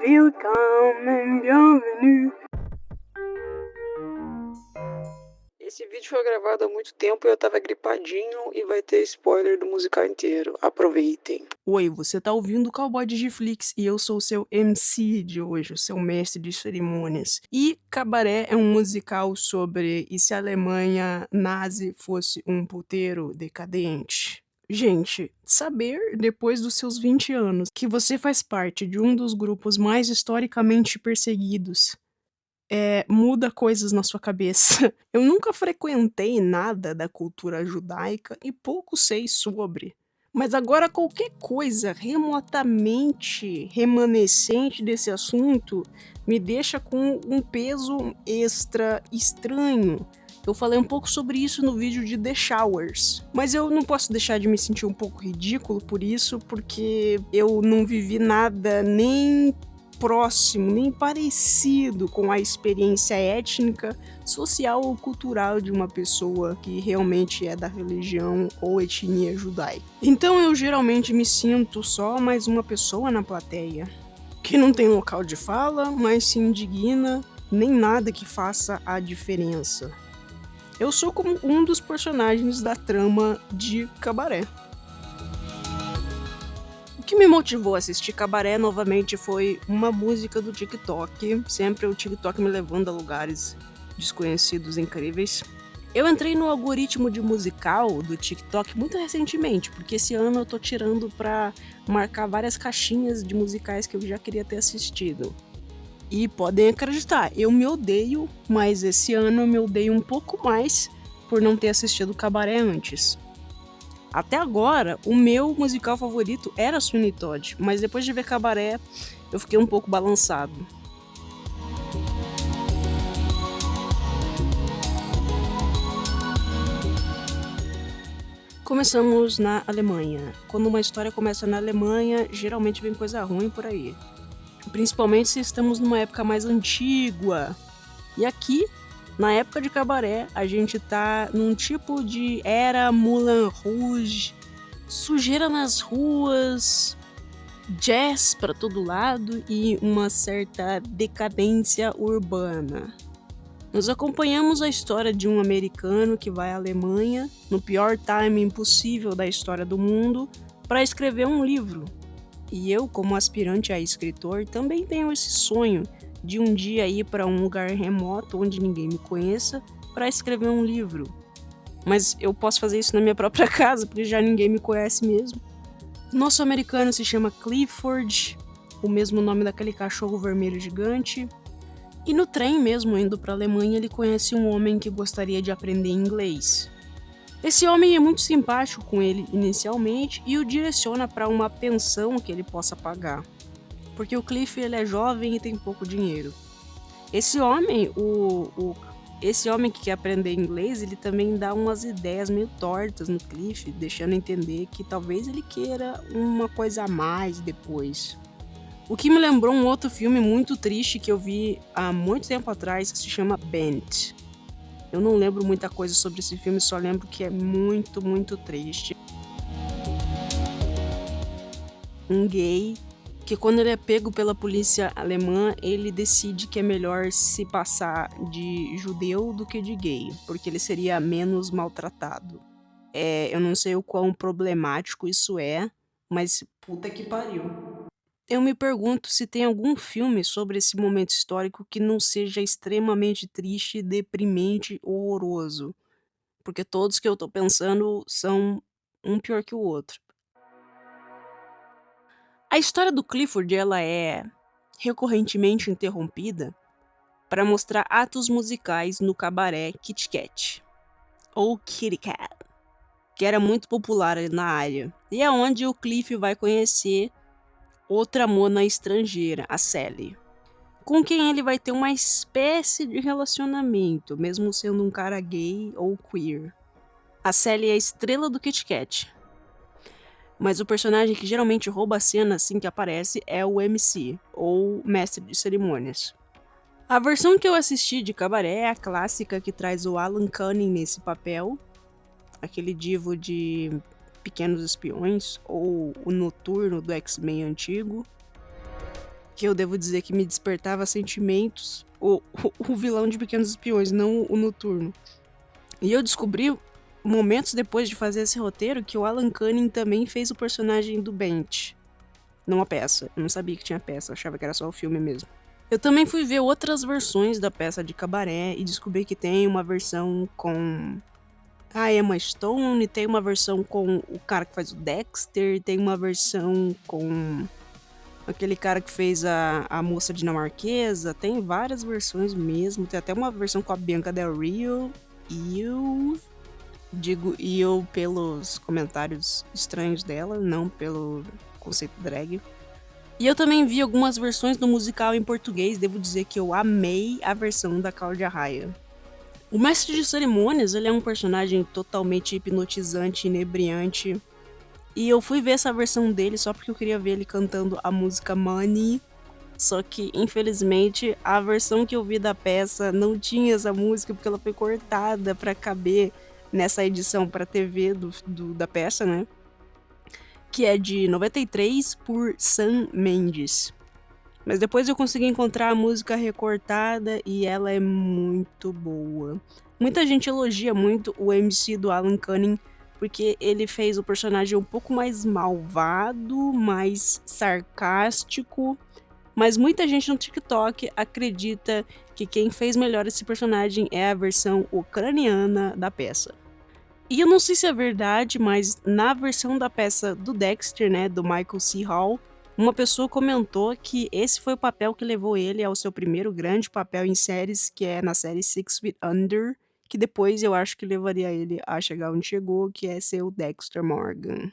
Welcome and bienvenue. Esse vídeo foi gravado há muito tempo e eu tava gripadinho e vai ter spoiler do musical inteiro. Aproveitem. Oi, você tá ouvindo o Cowboy Digiflix e eu sou o seu MC de hoje, o seu mestre de cerimônias. E Cabaré é um musical sobre e se a Alemanha nazi fosse um puteiro decadente. Gente, saber, depois dos seus 20 anos, que você faz parte de um dos grupos mais historicamente perseguidos, muda coisas na sua cabeça. Eu nunca frequentei nada da cultura judaica e pouco sei sobre. Mas agora qualquer coisa remotamente remanescente desse assunto me deixa com um peso extra estranho. Eu falei um pouco sobre isso no vídeo de The Showers, mas eu não posso deixar de me sentir um pouco ridículo por isso, porque eu não vivi nada nem próximo, nem parecido com a experiência étnica, social ou cultural de uma pessoa que realmente é da religião ou etnia judaica. Então eu geralmente me sinto só mais uma pessoa na plateia, que não tem local de fala, mas se indigna, nem nada que faça a diferença. Eu sou como um dos personagens da trama de Cabaré. O que me motivou a assistir Cabaré novamente foi uma música do TikTok, sempre o TikTok me levando a lugares desconhecidos incríveis. Eu entrei no algoritmo de musical do TikTok muito recentemente, porque esse ano eu tô tirando pra marcar várias caixinhas de musicais que eu já queria ter assistido. E podem acreditar, eu me odeio, mas esse ano eu me odeio um pouco mais por não ter assistido Cabaré antes. Até agora, o meu musical favorito era Sweeney Todd, mas depois de ver Cabaré, eu fiquei um pouco balançado. Começamos na Alemanha. Quando uma história começa na Alemanha, geralmente vem coisa ruim por aí. Principalmente se estamos numa época mais antiga. E aqui, na época de Cabaré, a gente tá num tipo de era Moulin Rouge, sujeira nas ruas, jazz pra todo lado e uma certa decadência urbana. Nós acompanhamos a história de um americano que vai à Alemanha, no pior timing possível da história do mundo, para escrever um livro. E eu, como aspirante a escritor, também tenho esse sonho de um dia ir para um lugar remoto onde ninguém me conheça para escrever um livro. Mas eu posso fazer isso na minha própria casa, porque já ninguém me conhece mesmo. Nosso americano se chama Clifford, o mesmo nome daquele cachorro vermelho gigante. E no trem mesmo, indo para a Alemanha, ele conhece um homem que gostaria de aprender inglês. Esse homem é muito simpático com ele inicialmente e o direciona para uma pensão que ele possa pagar, porque o Cliff ele é jovem e tem pouco dinheiro. Esse homem que quer aprender inglês, ele também dá umas ideias meio tortas no Cliff, deixando entender que talvez ele queira uma coisa a mais depois. O que me lembrou um outro filme muito triste que eu vi há muito tempo atrás, que se chama Bent. Eu não lembro muita coisa sobre esse filme, só lembro que é muito, muito triste. Um gay que quando ele é pego pela polícia alemã, ele decide que é melhor se passar de judeu do que de gay, porque ele seria menos maltratado. Eu não sei o quão problemático isso é, mas puta que pariu. Eu me pergunto se tem algum filme sobre esse momento histórico que não seja extremamente triste, deprimente ou horroroso, porque todos que eu tô pensando são um pior que o outro. A história do Clifford ela é recorrentemente interrompida para mostrar atos musicais no cabaré Kit Kat, ou Kitty Cat, que era muito popular ali na área, e é onde o Cliff vai conhecer outra mona estrangeira, a Sally, com quem ele vai ter uma espécie de relacionamento, mesmo sendo um cara gay ou queer. A Sally é a estrela do Kit Kat, mas o personagem que geralmente rouba a cena assim que aparece é o MC, ou mestre de cerimônias. A versão que eu assisti de Cabaré é a clássica que traz o Alan Cumming nesse papel, aquele divo de Pequenos Espiões, ou o Noturno do X-Men antigo. que eu devo dizer que me despertava sentimentos, o vilão de Pequenos Espiões, não o Noturno. E eu descobri, momentos depois de fazer esse roteiro, que o Alan Cumming também fez o personagem do Bent. Não a peça. Eu não sabia que tinha peça, eu achava que era só o filme mesmo. Eu também fui ver outras versões da peça de Cabaré e descobri que tem uma versão com a Emma Stone, tem uma versão com o cara que faz o Dexter, tem uma versão com aquele cara que fez a moça dinamarquesa, tem várias versões mesmo, tem até uma versão com a Bianca Del Rio, e eu digo eu pelos comentários estranhos dela, não pelo conceito drag. E eu também vi algumas versões do musical em português, devo dizer que eu amei a versão da Cláudia Raia. O mestre de cerimônias, ele é um personagem totalmente hipnotizante, inebriante. E eu fui ver essa versão dele só porque eu queria ver ele cantando a música Money. Só que, infelizmente, a versão que eu vi da peça não tinha essa música porque ela foi cortada pra caber nessa edição pra TV da peça, né? Que é de 93 por Sam Mendes. Mas depois eu consegui encontrar a música recortada e ela é muito boa. Muita gente elogia muito o MC do Alan Cumming porque ele fez o personagem um pouco mais malvado, mais sarcástico, mas muita gente no TikTok acredita que quem fez melhor esse personagem é a versão ucraniana da peça. E eu não sei se é verdade, mas na versão da peça do Dexter, né, do Michael C. Hall, uma pessoa comentou que esse foi o papel que levou ele ao seu primeiro grande papel em séries, que é na série Six Feet Under, que depois eu acho que levaria ele a chegar onde chegou, que é ser o Dexter Morgan.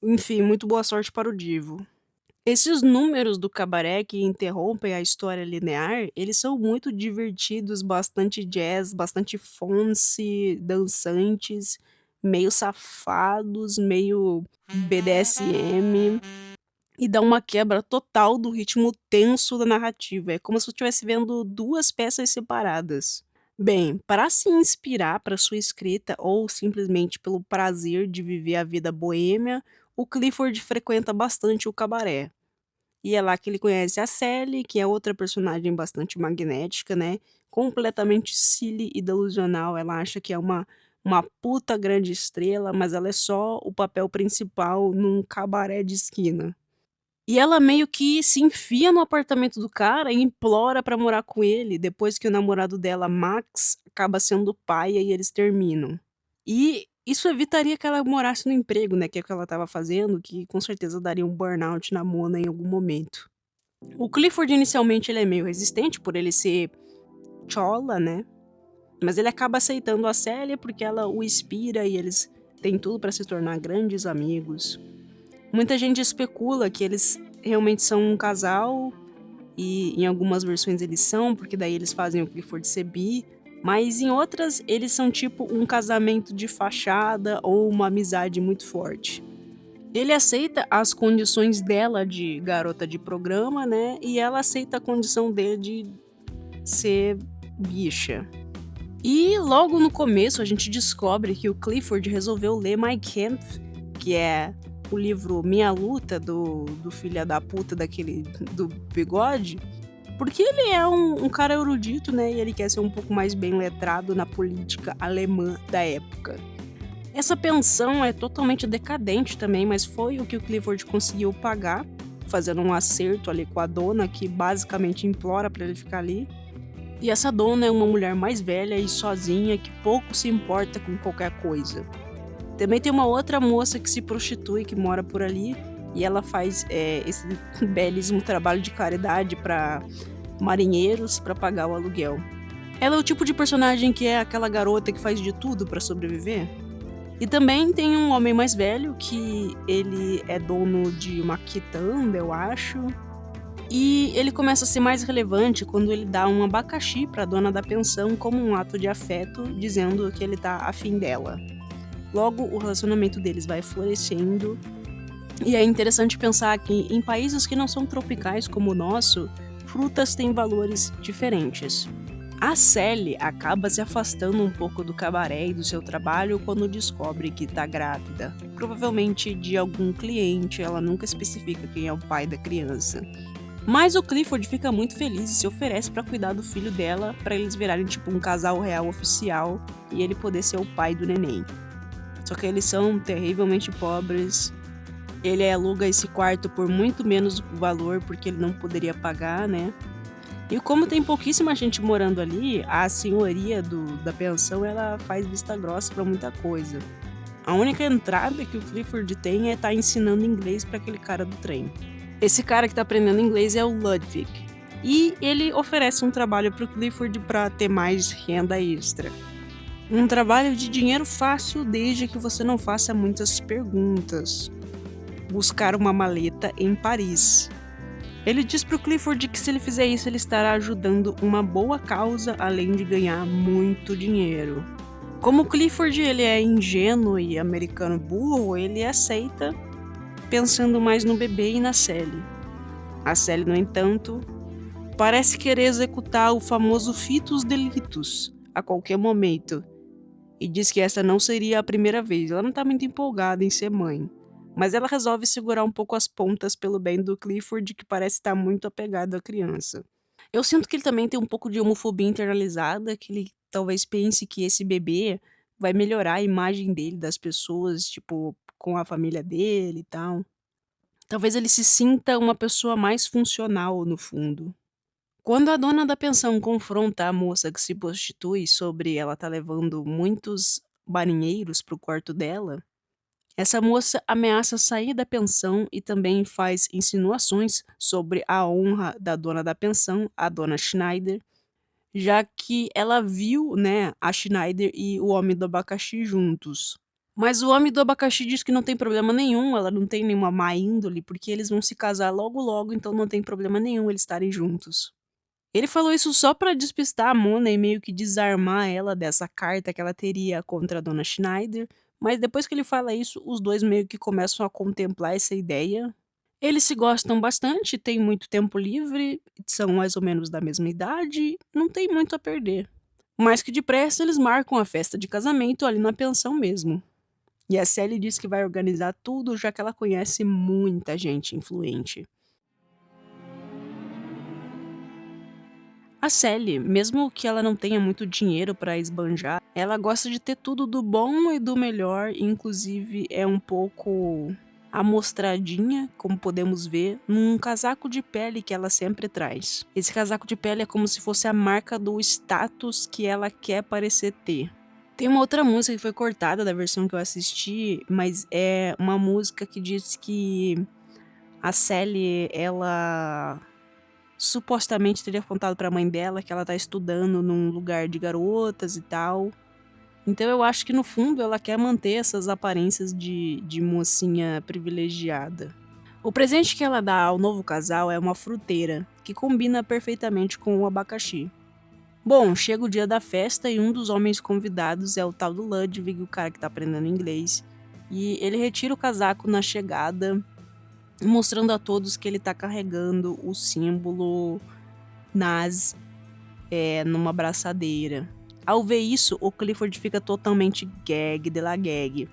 Enfim, muito boa sorte para o Divo. Esses números do cabaré que interrompem a história linear, eles são muito divertidos, bastante jazz, bastante fonse, dançantes, meio safados, meio BDSM, e dá uma quebra total do ritmo tenso da narrativa. É como se eu estivesse vendo duas peças separadas. Bem, para se inspirar para sua escrita ou simplesmente pelo prazer de viver a vida boêmia, o Clifford frequenta bastante o cabaré. E é lá que ele conhece a Sally, que é outra personagem bastante magnética, né? Completamente silly e delusional. Ela acha que é uma puta grande estrela, mas ela é só o papel principal num cabaré de esquina. E ela meio que se enfia no apartamento do cara e implora pra morar com ele, depois que o namorado dela, Max, acaba sendo paia e eles terminam. E isso evitaria que ela morasse no emprego, né, que é o que ela estava fazendo, que com certeza daria um burnout na Mona em algum momento. O Clifford inicialmente ele é meio resistente por ele ser chola, né? Mas ele acaba aceitando a Célia porque ela o inspira e eles têm tudo pra se tornar grandes amigos. Muita gente especula que eles realmente são um casal, e em algumas versões eles são, porque daí eles fazem o Clifford ser bi, mas em outras eles são tipo um casamento de fachada ou uma amizade muito forte. Ele aceita as condições dela de garota de programa, né? E ela aceita a condição dele de ser bicha. E logo no começo a gente descobre que o Clifford resolveu ler My Camp, que é o livro Minha Luta, do filho da puta do bigode, porque ele é um cara erudito, né, e ele quer ser um pouco mais bem letrado na política alemã da época. Essa pensão é totalmente decadente também, mas foi o que o Clifford conseguiu pagar, fazendo um acerto ali com a dona, que basicamente implora pra ele ficar ali. E essa dona é uma mulher mais velha e sozinha, que pouco se importa com qualquer coisa. Também tem uma outra moça que se prostitui, que mora por ali, e ela faz esse belíssimo trabalho de caridade para marinheiros para pagar o aluguel. Ela é o tipo de personagem que é aquela garota que faz de tudo para sobreviver. E também tem um homem mais velho que ele é dono de uma quitanda, eu acho. E ele começa a ser mais relevante quando ele dá um abacaxi para a dona da pensão como um ato de afeto, dizendo que ele tá afim dela. Logo, o relacionamento deles vai florescendo. E é interessante pensar que em países que não são tropicais como o nosso, frutas têm valores diferentes. A Sally acaba se afastando um pouco do cabaré e do seu trabalho quando descobre que tá grávida. Provavelmente de algum cliente, ela nunca especifica quem é o pai da criança. Mas o Clifford fica muito feliz e se oferece pra cuidar do filho dela, pra eles virarem tipo um casal real oficial e ele poder ser o pai do neném. Só que eles são terrivelmente pobres. Ele aluga esse quarto por muito menos o valor porque ele não poderia pagar, né? E como tem pouquíssima gente morando ali, a senhoria da pensão ela faz vista grossa pra muita coisa. A única entrada que o Clifford tem é estar ensinando inglês pra aquele cara do trem. Esse cara que tá aprendendo inglês é o Ludwig. E ele oferece um trabalho pro Clifford pra ter mais renda extra. Um trabalho de dinheiro fácil desde que você não faça muitas perguntas. Buscar uma maleta em Paris. Ele diz pro Clifford que se ele fizer isso, ele estará ajudando uma boa causa, além de ganhar muito dinheiro. Como o Clifford ele é ingênuo e americano burro, ele aceita, pensando mais no bebê e na Sally. A Sally, no entanto, parece querer executar o famoso Fitus Delitus a qualquer momento, e diz que essa não seria a primeira vez. Ela não tá muito empolgada em ser mãe. Mas ela resolve segurar um pouco as pontas pelo bem do Clifford, que parece estar muito apegado à criança. Eu sinto que ele também tem um pouco de homofobia internalizada, que ele talvez pense que esse bebê vai melhorar a imagem dele das pessoas, tipo, com a família dele e tal. Talvez ele se sinta uma pessoa mais funcional no fundo. Quando a dona da pensão confronta a moça que se prostitui sobre ela estar levando muitos marinheiros pro quarto dela, essa moça ameaça sair da pensão e também faz insinuações sobre a honra da dona da pensão, a dona Schneider, já que ela viu, né, a Schneider e o homem do abacaxi juntos. Mas o homem do abacaxi diz que não tem problema nenhum, ela não tem nenhuma má índole, porque eles vão se casar logo logo, então não tem problema nenhum eles estarem juntos. Ele falou isso só pra despistar a Mona e meio que desarmar ela dessa carta que ela teria contra a dona Schneider, mas depois que ele fala isso, os dois meio que começam a contemplar essa ideia. Eles se gostam bastante, têm muito tempo livre, são mais ou menos da mesma idade, não tem muito a perder. Mais que depressa, eles marcam a festa de casamento ali na pensão mesmo. E a Sally diz que vai organizar tudo, já que ela conhece muita gente influente. A Sally, mesmo que ela não tenha muito dinheiro para esbanjar, ela gosta de ter tudo do bom e do melhor, e inclusive é um pouco amostradinha, como podemos ver, num casaco de pele que ela sempre traz. Esse casaco de pele é como se fosse a marca do status que ela quer parecer ter. Tem uma outra música que foi cortada da versão que eu assisti, mas é uma música que diz que a Sally, ela supostamente teria contado pra mãe dela que ela tá estudando num lugar de garotas e tal. Então eu acho que no fundo ela quer manter essas aparências de mocinha privilegiada. O presente que ela dá ao novo casal é uma fruteira, que combina perfeitamente com o abacaxi. Bom, chega o dia da festa e um dos homens convidados é o tal do Ludwig, o cara que tá aprendendo inglês. E ele retira o casaco na chegada, mostrando a todos que ele tá carregando o símbolo nazi numa braçadeira. Ao ver isso, o Clifford fica totalmente gag de la gag.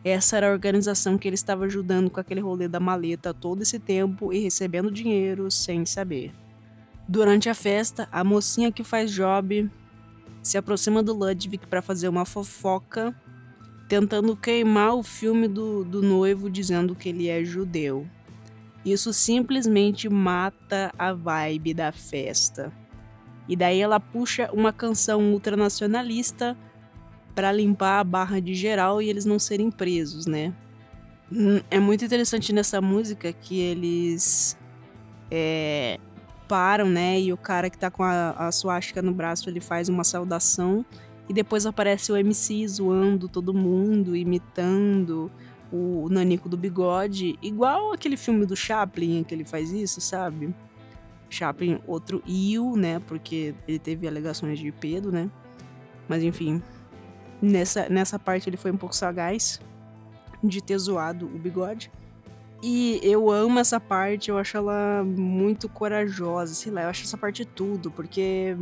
Essa era a organização que ele estava ajudando com aquele rolê da maleta todo esse tempo e recebendo dinheiro sem saber. Durante a festa, a mocinha que faz job se aproxima do Ludwig para fazer uma fofoca, tentando queimar o filme do noivo dizendo que ele é judeu. Isso simplesmente mata a vibe da festa. E daí ela puxa uma canção ultranacionalista pra limpar a barra de geral e eles não serem presos, né? É muito interessante nessa música que eles param, né? E o cara que tá com a suástica no braço, ele faz uma saudação e depois aparece o MC zoando todo mundo, imitando o Nanico do Bigode, igual aquele filme do Chaplin que ele faz isso, sabe? Chaplin, outro iu, né? Porque ele teve alegações de pedo, né? Mas enfim, nessa parte ele foi um pouco sagaz de ter zoado o Bigode. E eu amo essa parte, eu acho ela muito corajosa, sei lá, eu acho essa parte tudo, porque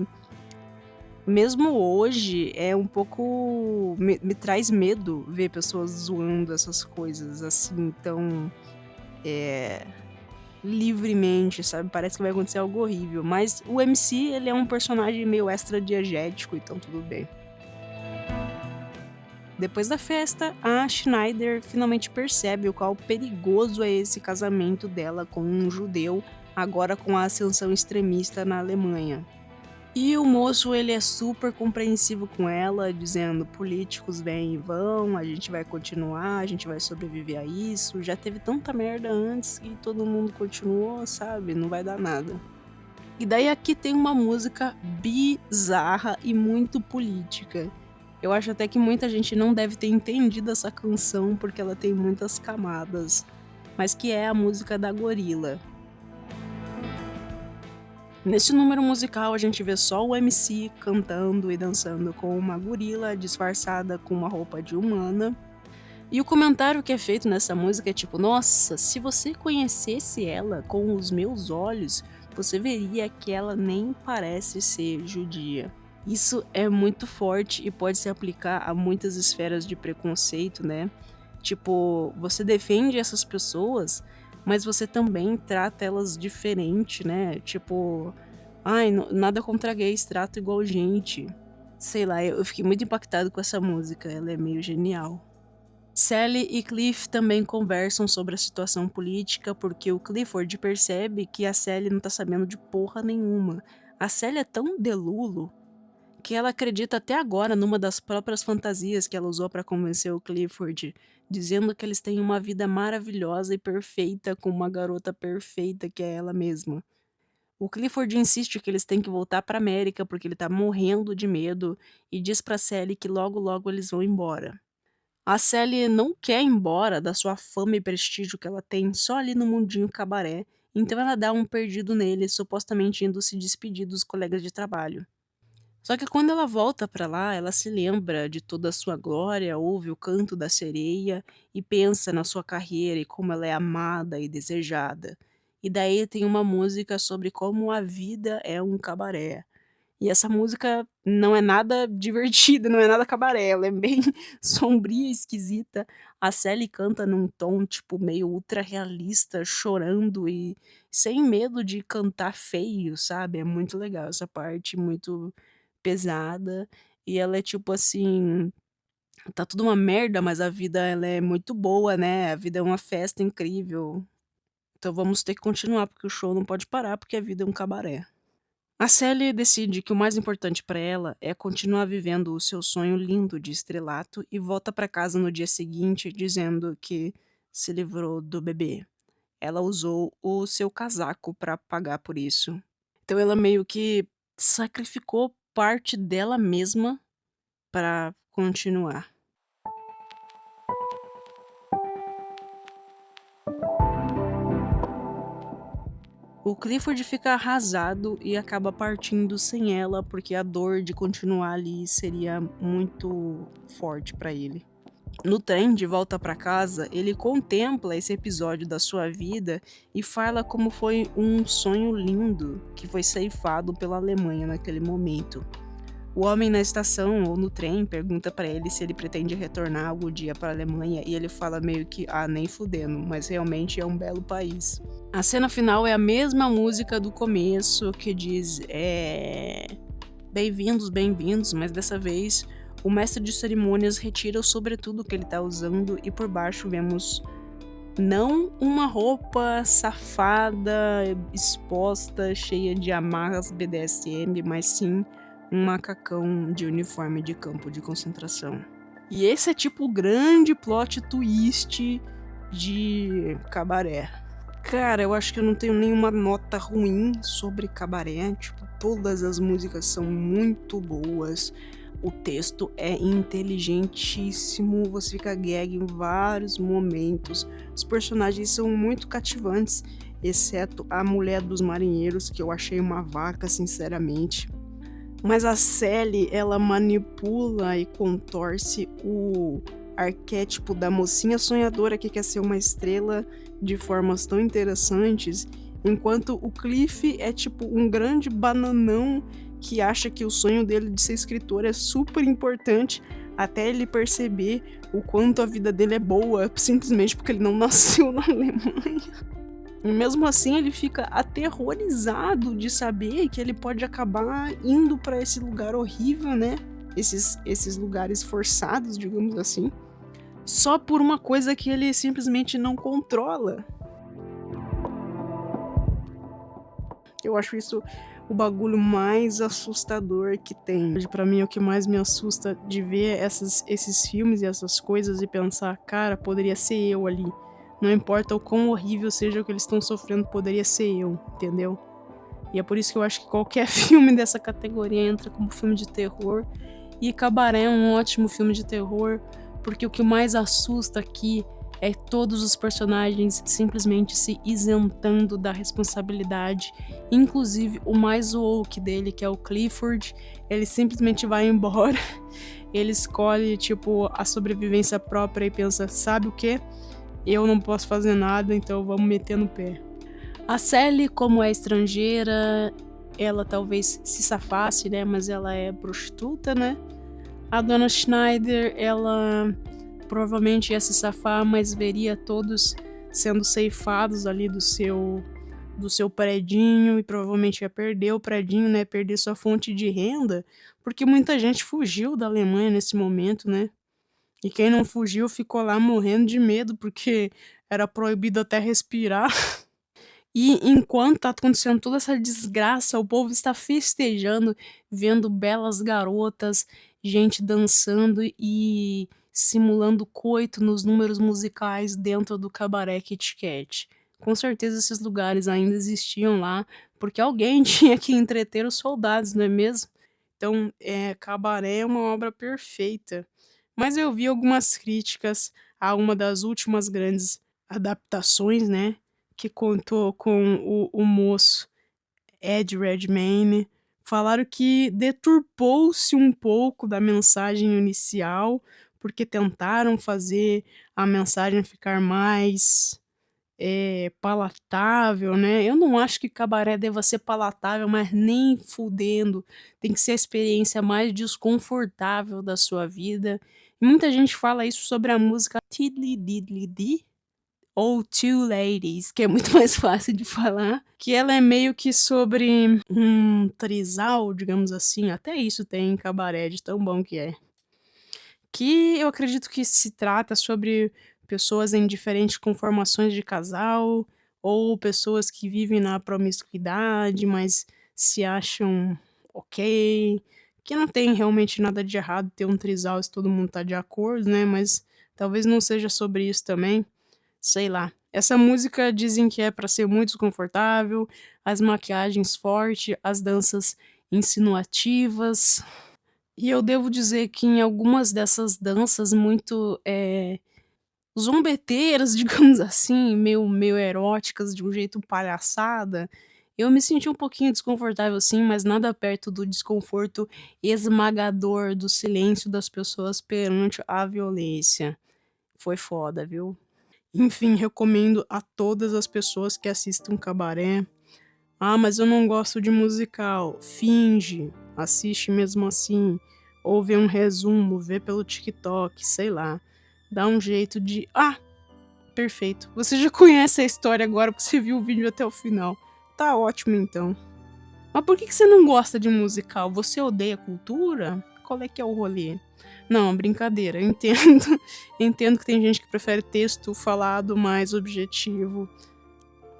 mesmo hoje é um pouco. Me traz medo ver pessoas zoando essas coisas assim, então. livremente, sabe? Parece que vai acontecer algo horrível. Mas o MC, ele é um personagem meio extra-diegético, então tudo bem. Depois da festa, a Schneider finalmente percebe o quão perigoso é esse casamento dela com um judeu, agora com a ascensão extremista na Alemanha. E o moço, ele é super compreensivo com ela, dizendo: políticos vêm e vão, a gente vai continuar, a gente vai sobreviver a isso, já teve tanta merda antes e todo mundo continuou, sabe? Não vai dar nada. E daí aqui tem uma música bizarra e muito política. Eu acho até que muita gente não deve ter entendido essa canção porque ela tem muitas camadas, mas que é a música da Gorila. Nesse número musical a gente vê só o MC cantando e dançando com uma gorila disfarçada com uma roupa de humana. E o comentário que é feito nessa música é tipo: nossa, se você conhecesse ela com os meus olhos, você veria que ela nem parece ser judia. Isso é muito forte e pode se aplicar a muitas esferas de preconceito, né? Tipo, você defende essas pessoas, mas você também trata elas diferente, né? Tipo, ai, nada contra gays, trato igual gente. Sei lá, eu fiquei muito impactado com essa música, ela é meio genial. Sally e Cliff também conversam sobre a situação política, porque o Clifford percebe que a Sally não tá sabendo de porra nenhuma. A Sally é tão delulo que ela acredita até agora numa das próprias fantasias que ela usou para convencer o Clifford, dizendo que eles têm uma vida maravilhosa e perfeita com uma garota perfeita que é ela mesma. O Clifford insiste que eles têm que voltar para América porque ele tá morrendo de medo e diz para Sally que logo logo eles vão embora. A Sally não quer ir embora da sua fama e prestígio que ela tem só ali no mundinho cabaré, então ela dá um perdido nele, supostamente indo se despedir dos colegas de trabalho. Só que quando ela volta pra lá, ela se lembra de toda a sua glória, ouve o canto da sereia e pensa na sua carreira e como ela é amada e desejada. E daí tem uma música sobre como a vida é um cabaré. E essa música não é nada divertida, não é nada cabaré, ela é bem sombria e esquisita. A Sally canta num tom, tipo, meio ultra realista, chorando e sem medo de cantar feio, sabe? É muito legal essa parte, muito pesada. E ela é tipo assim, tá tudo uma merda, mas a vida ela é muito boa, né? A vida é uma festa incrível. Então vamos ter que continuar, porque o show não pode parar, porque a vida é um cabaré. A Sally decide que o mais importante para ela é continuar vivendo o seu sonho lindo de estrelato e volta para casa no dia seguinte dizendo que se livrou do bebê. Ela usou o seu casaco para pagar por isso. Então ela meio que sacrificou parte dela mesma para continuar. O Clifford fica arrasado e acaba partindo sem ela porque a dor de continuar ali seria muito forte para ele. No trem de volta para casa, ele contempla esse episódio da sua vida e fala como foi um sonho lindo que foi ceifado pela Alemanha naquele momento. O homem na estação ou no trem pergunta para ele se ele pretende retornar algum dia para a Alemanha e ele fala meio que, nem fudendo, mas realmente é um belo país. A cena final é a mesma música do começo que diz, bem-vindos, bem-vindos, mas dessa vez o mestre de cerimônias retira o sobretudo que ele tá usando e por baixo vemos não uma roupa safada, exposta, cheia de amarras BDSM, mas sim um macacão de uniforme de campo de concentração. E esse é tipo o grande plot twist de Cabaré. Cara, eu acho que eu não tenho nenhuma nota ruim sobre Cabaré. Tipo, todas as músicas são muito boas. O texto é inteligentíssimo, você fica gag em vários momentos. Os personagens são muito cativantes, exceto a mulher dos marinheiros, que eu achei uma vaca, sinceramente. Mas a Sally, ela manipula e contorce o arquétipo da mocinha sonhadora que quer ser uma estrela de formas tão interessantes, enquanto o Cliff é tipo um grande bananão que acha que o sonho dele de ser escritor é super importante até ele perceber o quanto a vida dele é boa, simplesmente porque ele não nasceu na Alemanha. E mesmo assim ele fica aterrorizado de saber que ele pode acabar indo pra esse lugar horrível, né? Esses lugares forçados, digamos assim, só por uma coisa que ele simplesmente não controla. Eu acho isso o bagulho mais assustador que tem. Pra mim, é o que mais me assusta de ver esses filmes e essas coisas e pensar, cara, poderia ser eu ali. Não importa o quão horrível seja o que eles estão sofrendo, poderia ser eu, entendeu? E é por isso que eu acho que qualquer filme dessa categoria entra como filme de terror. E Cabaré é um ótimo filme de terror, porque o que mais assusta aqui é todos os personagens simplesmente se isentando da responsabilidade, inclusive o mais woke dele, que é o Clifford, ele simplesmente vai embora, ele escolhe, tipo, a sobrevivência própria e pensa, sabe o quê? Eu não posso fazer nada, então vamos meter no pé. A Sally, como é estrangeira, ela talvez se safasse, né, mas ela é prostituta, né? A dona Schneider, ela provavelmente ia se safar, mas veria todos sendo ceifados ali do seu predinho e provavelmente ia perder o predinho, né? Perder sua fonte de renda, porque muita gente fugiu da Alemanha nesse momento, né? E quem não fugiu ficou lá morrendo de medo, porque era proibido até respirar. E enquanto tá acontecendo toda essa desgraça, o povo está festejando, vendo belas garotas, gente dançando e simulando coito nos números musicais dentro do cabaré Kit Kat. Com certeza esses lugares ainda existiam lá, porque alguém tinha que entreter os soldados, não é mesmo? Então, Cabaré é uma obra perfeita. Mas eu vi algumas críticas a uma das últimas grandes adaptações, né? Que contou com o moço Ed Redmayne, falaram que deturpou-se um pouco da mensagem inicial, porque tentaram fazer a mensagem ficar mais palatável, né? Eu não acho que Cabaré deva ser palatável, mas nem fudendo. Tem que ser a experiência mais desconfortável da sua vida. E muita gente fala isso sobre a música Tiddly Diddly Dee, ou Two Ladies, que é muito mais fácil de falar, que ela é meio que sobre um trisal, digamos assim, até isso tem em Cabaré, de tão bom que é. Que eu acredito que se trata sobre pessoas em diferentes conformações de casal, ou pessoas que vivem na promiscuidade, mas se acham ok, que não tem realmente nada de errado ter um trisal se todo mundo tá de acordo, né, mas talvez não seja sobre isso também. Sei lá. Essa música dizem que é pra ser muito desconfortável, as maquiagens fortes, as danças insinuativas. E eu devo dizer que em algumas dessas danças muito, zombeteiras, digamos assim, meio eróticas, de um jeito palhaçada, eu me senti um pouquinho desconfortável sim, mas nada perto do desconforto esmagador do silêncio das pessoas perante a violência. Foi foda, viu? Enfim, recomendo a todas as pessoas que assistam Cabaré. Ah, mas eu não gosto de musical. Finge, assiste mesmo assim. Ou vê um resumo, vê pelo TikTok, sei lá. Dá um jeito de. Ah, perfeito. Você já conhece a história agora porque você viu o vídeo até o final. Tá ótimo então. Mas por que você não gosta de musical? Você odeia cultura? Qual é que é o rolê? Não, brincadeira, eu entendo. Entendo que tem gente que prefere texto falado mais objetivo.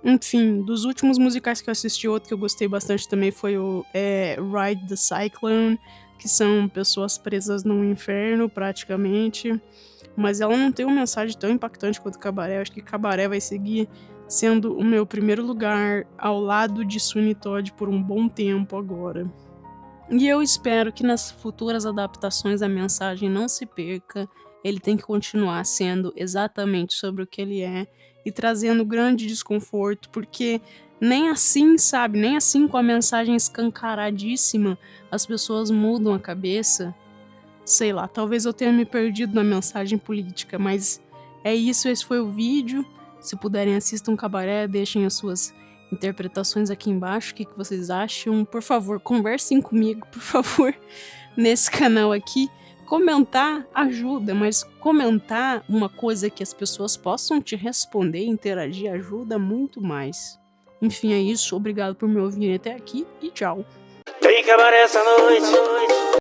Enfim, dos últimos musicais que eu assisti, outro que eu gostei bastante também foi o Ride the Cyclone, que são pessoas presas num inferno, praticamente. Mas ela não tem uma mensagem tão impactante quanto Cabaré. Eu acho que Cabaré vai seguir sendo o meu primeiro lugar ao lado de Sweeney Todd por um bom tempo agora. E eu espero que nas futuras adaptações a mensagem não se perca, ele tem que continuar sendo exatamente sobre o que ele é e trazendo grande desconforto, porque nem assim, sabe, nem assim com a mensagem escancaradíssima as pessoas mudam a cabeça. Sei lá, talvez eu tenha me perdido na mensagem política, mas é isso, esse foi o vídeo. Se puderem, assistam Cabaré, deixem as suas interpretações aqui embaixo, o que vocês acham. Por favor, conversem comigo, por favor, nesse canal aqui. Comentar ajuda, mas comentar uma coisa que as pessoas possam te responder, interagir, ajuda muito mais. Enfim, é isso. Obrigado por me ouvirem até aqui e tchau. Vem acabar essa noite.